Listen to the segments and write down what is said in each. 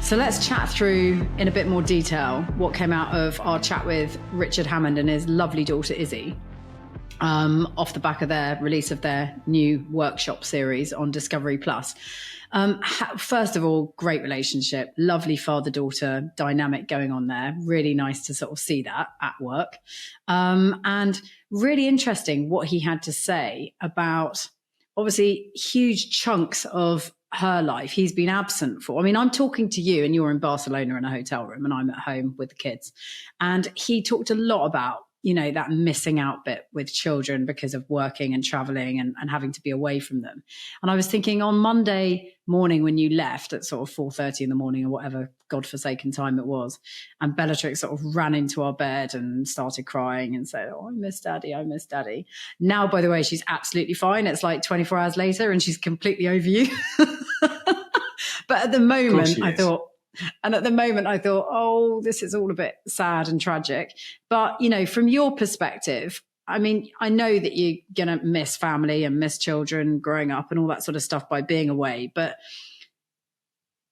So let's chat through in a bit more detail what came out of our chat with Richard Hammond and his lovely daughter Izzy, off the back of their release of their new workshop series on Discovery Plus. First of all, great relationship, lovely father-daughter dynamic going on there. Really nice to sort of see that at work. And really interesting what he had to say about, obviously, huge chunks of her life he's been absent for. I mean, I'm talking to you and you're in Barcelona in a hotel room and I'm at home with the kids. And he talked a lot about, you know, that missing out bit with children because of working and traveling and having to be away from them. And I was thinking on Monday morning when you left at sort of 4:30 in the morning or whatever godforsaken time it was, and Bellatrix sort of ran into our bed and started crying and said, "Oh, I miss daddy, I miss daddy." Now, by the way, she's absolutely fine. It's like 24 hours later and she's completely over you. But at the moment I thought, oh, this is all a bit sad and tragic. But, you know, from your perspective, I mean, I know that you're going to miss family and miss children growing up and all that sort of stuff by being away. But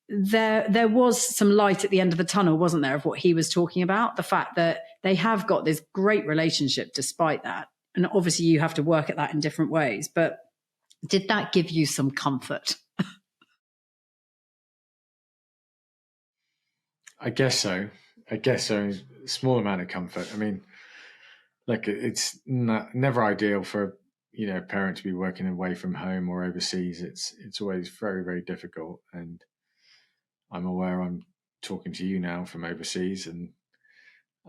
there was some light at the end of the tunnel, wasn't there, of what he was talking about? The fact that they have got this great relationship despite that. And obviously you have to work at that in different ways. But did that give you some comfort? I guess so. A small amount of comfort. I mean, like it's never ideal for a parent to be working away from home or overseas. It's always very, very difficult. And I'm aware I'm talking to you now from overseas, and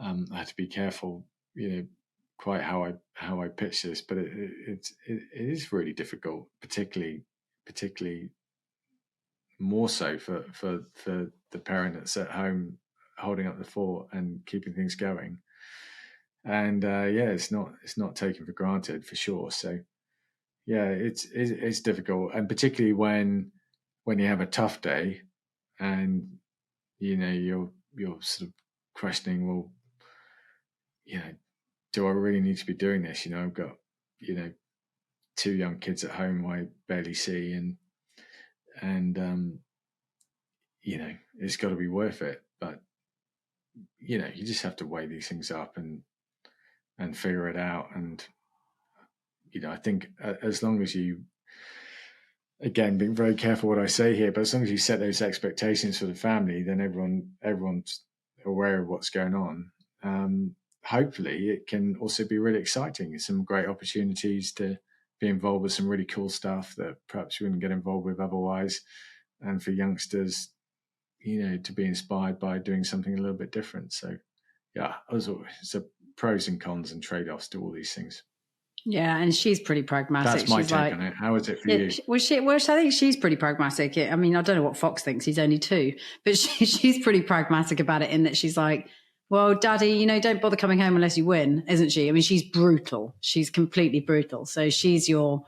I have to be careful, quite how I pitch this. But it is really difficult, particularly more so for the parent that's at home holding up the fort and keeping things going. And it's not taken for granted for sure. So yeah, it's difficult, and particularly when you have a tough day, and you're sort of questioning, well, do I really need to be doing this? I've got 2 young kids at home who I barely see, and it's got to be worth it. But you just have to weigh these things up and figure it out. And I think as long as you, again, being very careful what I say here, but as long as you set those expectations for the family, then everyone's aware of what's going on. Hopefully it can also be really exciting. Some great opportunities to be involved with some really cool stuff that perhaps you wouldn't get involved with otherwise. And for youngsters, to be inspired by doing something a little bit different. So yeah, it's a pros and cons and trade-offs to all these things. Yeah, and she's pretty pragmatic. That's my take on it. How is it for you? Well, I think she's pretty pragmatic. I mean, I don't know what Fox thinks. He's only 2, but she's pretty pragmatic about it in that she's like, well, Daddy, don't bother coming home unless you win, isn't she? I mean, she's brutal. She's completely brutal. So she's your,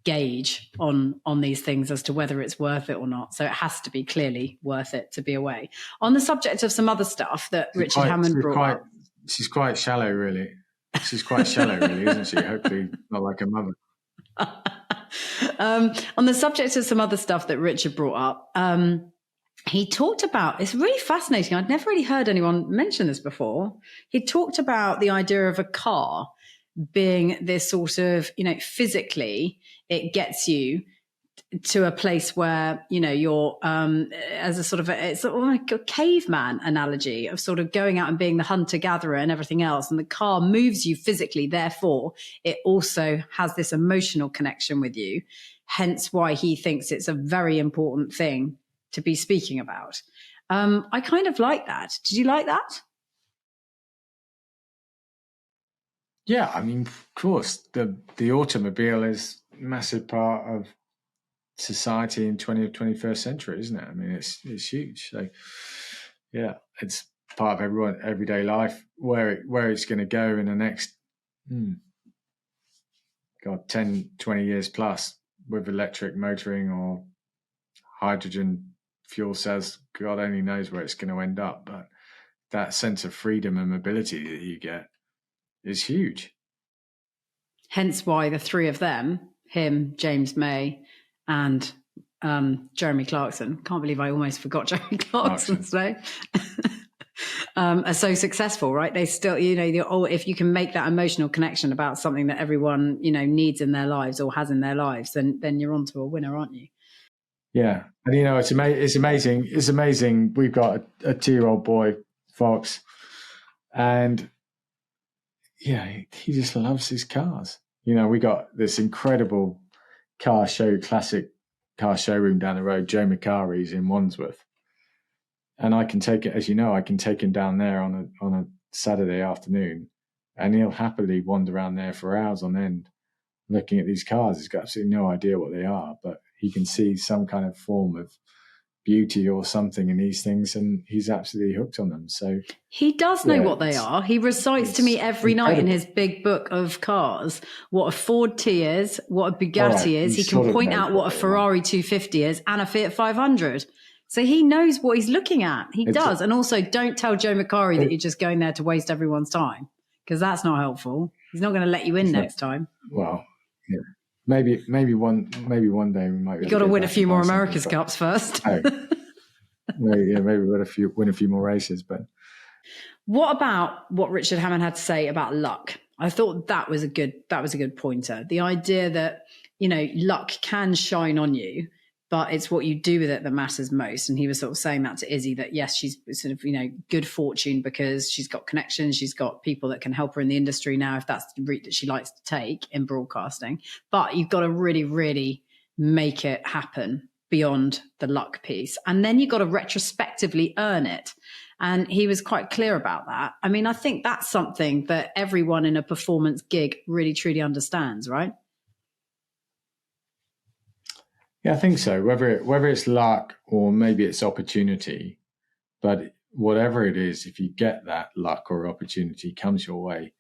gauge on these things as to whether it's worth it or not. So it has to be clearly worth it to be away. On the subject of some other stuff that Richard Hammond brought up. She's quite shallow, really. She's quite shallow, really, isn't she? Hopefully not like her mother. On the subject of some other stuff that Richard brought up, he talked about, it's really fascinating. I'd never really heard anyone mention this before. He talked about the idea of a car being this sort of, physically, it gets you to a place where, you're as a sort of, it's sort of like a caveman analogy of sort of going out and being the hunter-gatherer and everything else. And the car moves you physically. Therefore, it also has this emotional connection with you. Hence why he thinks it's a very important thing to be speaking about. I kind of like that. Did you like that? Yeah, I mean, of course, the automobile is a massive part of society in 20th, 21st century, isn't it? I mean, it's huge. So, yeah, it's part of everyday life. Where it's going to go in the next, 10, 20 years plus with electric motoring or hydrogen fuel cells, God only knows where it's going to end up. But that sense of freedom and mobility that you get is huge. Hence why the 3 of them, him, James May, and Jeremy Clarkson. Can't believe I almost forgot Jeremy Clarkson's name. Are so successful, right? They still, if you can make that emotional connection about something that everyone, needs in their lives or has in their lives, then you're on to a winner, aren't you? Yeah. And, it's amazing. It's amazing. We've got a 2-year-old boy, Fox, and he just loves his cars. We got this incredible classic car showroom down the road, Joe McCarry's in Wandsworth. And I can take it, as you know, I can take him down there on a Saturday afternoon, and he'll happily wander around there for hours on end looking at these cars. He's got absolutely no idea what they are, but he can see some kind of form of beauty or something in these things, and he's absolutely hooked on them. So he does know what they are. He recites to me every night in his big book of cars what a Ford T is, what a Bugatti is. He can point out what a Ferrari 250 is and a Fiat 500. So he knows what he's looking at. He does. And also, don't tell Joe McCarry that you're just going there to waste everyone's time, because that's not helpful. He's not going to let you in next time. Well, yeah. Maybe one day we might. You got to win a few more America's Cups first. Maybe win a few more races. But what about what Richard Hammond had to say about luck? I thought that was a good pointer. The idea that luck can shine on you, but it's what you do with it that matters most. And he was sort of saying that to Izzy, that yes, she's sort of, good fortune because she's got connections. She's got people that can help her in the industry now, if that's the route that she likes to take in broadcasting. But you've got to really, really make it happen beyond the luck piece. And then you've got to retrospectively earn it. And he was quite clear about that. I mean, I think that's something that everyone in a performance gig really, truly understands, right? Yeah, I think so. Whether it's luck or maybe it's opportunity, but whatever it is, if you get that luck or opportunity comes your way,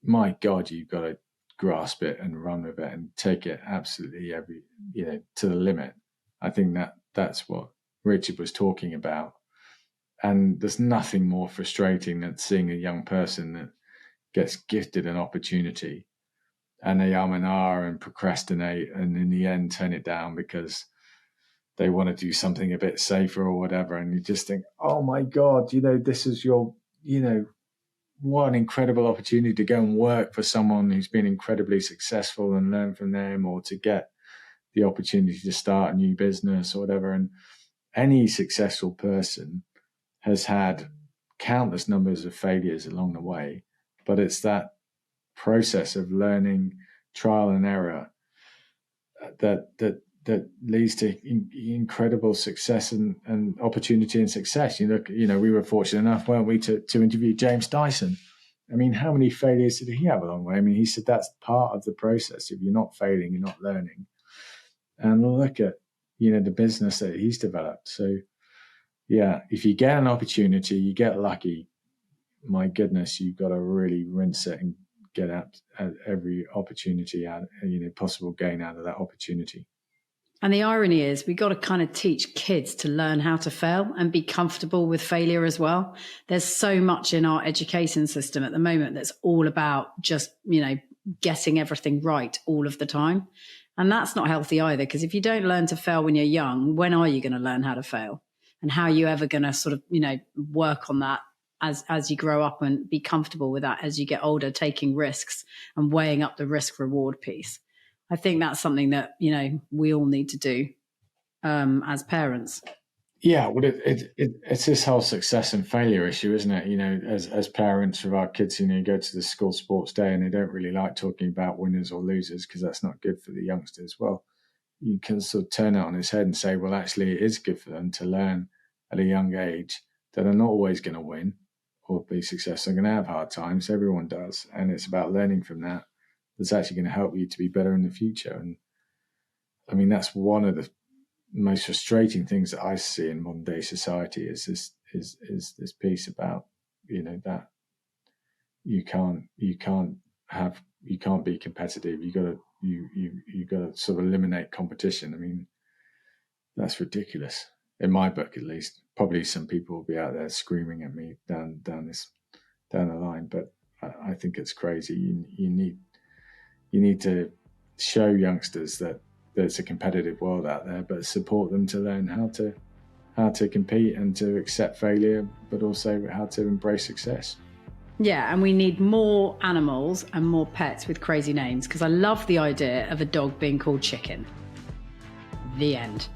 my God, you've got to grasp it and run with it and take it absolutely to the limit. I think that's what Richard was talking about. And there's nothing more frustrating than seeing a young person that gets gifted an opportunity and they and ah and procrastinate and in the end turn it down because they want to do something a bit safer or whatever. And you just think, oh my God, this is your, what an incredible opportunity to go and work for someone who's been incredibly successful and learn from them, or to get the opportunity to start a new business or whatever. And any successful person has had countless numbers of failures along the way, but it's that process of learning, trial and error, that leads to incredible success and opportunity and success. We were fortunate enough, weren't we, to interview James Dyson. I mean, how many failures did he have along the way? I mean, he said that's part of the process. If you're not failing, you're not learning. And look at, the business that he's developed. So, yeah, if you get an opportunity, you get lucky, my goodness, you've got to really rinse it and get out every opportunity out, possible gain out of that opportunity. And the irony is we got to kind of teach kids to learn how to fail and be comfortable with failure as well. There's so much in our education system at the moment that's all about just, getting everything right all of the time. And that's not healthy either, because if you don't learn to fail when you're young, when are you going to learn how to fail? And how are you ever going to sort of, work on that as you grow up and be comfortable with that as you get older, taking risks and weighing up the risk reward piece? I think that's something that, we all need to do as parents. Yeah, well, it's this whole success and failure issue, isn't it? As parents of our kids, you go to the school sports day and they don't really like talking about winners or losers because that's not good for the youngsters. Well, you can sort of turn it on its head and say, well, actually, it is good for them to learn at a young age that they're not always going to win or be successful. They're going to have hard times. Everyone does. And it's about learning from that. That's actually going to help you to be better in the future. And I mean, that's one of the most frustrating things that I see in modern day society is this piece about, that you can't be competitive. You got to sort of eliminate competition. I mean, that's ridiculous in my book, at least. Probably some people will be out there screaming at me down the line, but I think it's crazy. You need to show youngsters that there's a competitive world out there, but support them to learn how to compete and to accept failure, but also how to embrace success. Yeah, and we need more animals and more pets with crazy names, because I love the idea of a dog being called Chicken. The end.